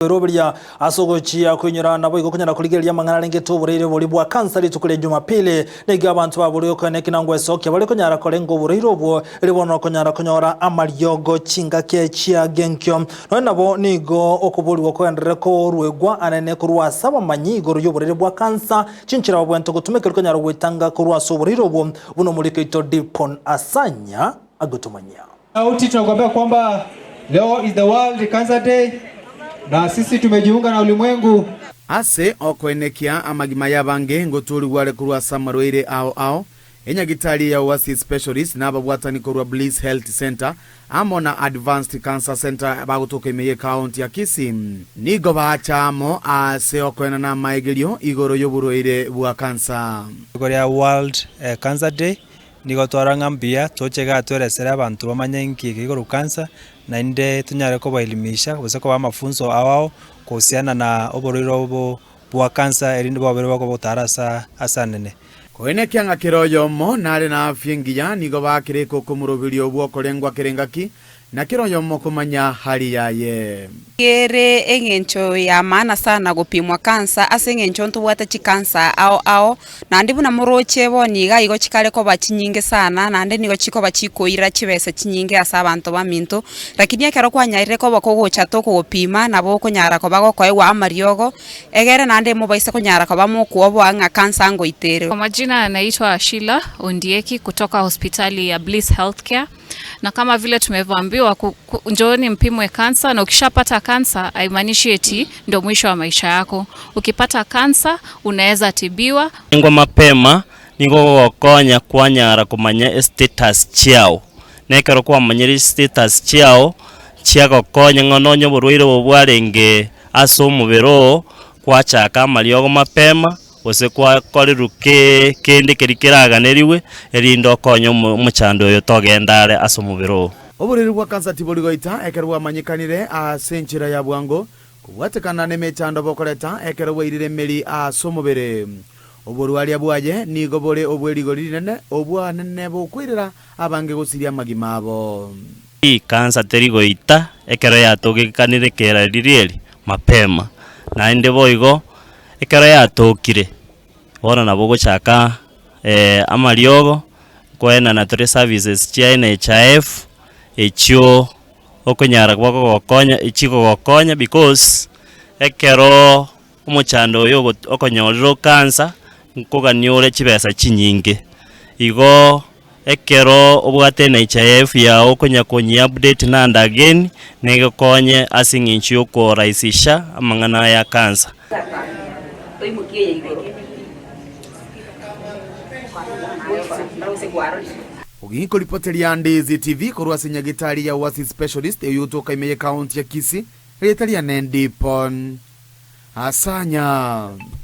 Robiria asogochia kunyura nabo igokonyara kurigeria mangana rengeto burire buri bwa kansa litukule Jumapili nega abantu baburi okane kinangwe soke bari konyara korengo burire obwo ribono konyara konyora amaryogo chingake chia genkyo nabo nigo okuburi okwenderera ko rwegwa anene kurwa saba manyigo ryo burire bwa kansa chinchira bwento gutumeka konyara gwitanga kurwa so burire obwo buno mulike ito Dipon Asanya agutumanya sauti tunakwambia kwamba leo is the World Cancer Day na sisi tumejiunga na ulimwengu ase okwenekia amagima yabange ngoturi wale kurwa samarwire ao enyagitali ya wasi specialist nababwatani kurwa Bliss Health Center amona Advanced Cancer Center bagutoka imeye county ya Kisii nigo bachamo ase okwena na maegelio igoro yoburoire bwa cancer ya World Cancer Day nigo twaranga mbia tochega tweresera abantu bamanye nkiki igoro cancer na inde tunyare ko bailimisha bose ko bamafunzo awao kuhusiana na oboriro bwa cancer erinde babere bako botarasa asanene koene kyanga kiroyo mo nare na afyengiya nigo bakireko kumurobirio bwo korengwa kerengaki na kiroyo mo kumanya hali yaye Kere engencho ya maana sana gupimwa kansa ase engencho ntubwate chikansa ao na ndibu na muroche boniga igo chikale ko bachinyinge sana na ndi nigo chiko bachikoira chibese chinyinge asa abantu baminto lakini akero kwanyaire ko bakogocha to kugupima nabo konyara ko bago koe wa amaryogo egere na ndi mubaise konyara ko bamukuobo anga kansa ngo itere. Kwa majina anaitwa Sheila Ondieki kutoka hospitali ya Bliss Healthcare. Na kama vile tumevambiwa njooni mpimwe kansa na ukishapata kansa haimaanishi eti ndio mwisho wa maisha yako. Ukipata kansa unaweza tibiwa. Ngo mapema nigo gokonya kwanyara kumanya status chiao. Nekero kwa manyiri status chiao chiago konya ngononyo burwire bobwarenge aso mubero kwachaka amaryogo mapema ose kwa koriruke kende kerikiraganeriwe erindo konyo muchando yo togendare aso mubiro oburiri bwa kansa tiborigoita ekerwa manyikanire a senchira ya bwango kubwatekana ne mechando bokoreta ekerwa irire meri aso mubere oburwari abwaje nigo bore obwerigorire obwanene bokwirira abange gosiria magimabo i kansa terigoita ekero yatogekanire kera ririeri mapema na inde boigo ekero yatokire ora nabo gochaka amaryogo kwena na three services chia NHIF echio okonyara kwako gokonya ichiko gokonya because ekero omochando yo okonyorero kansa nkoganyore chibesa chinyinge igo ekero obwate NHIF ya okonya konyi update nanda again negokonye asinginchi yoko raisisha amangana ya kansa Ugiko ripoteri ya Ndizi TV kurwa sinyagitari ya wasi specialist yutoka imeye county ya Kisii Dipon Asanya.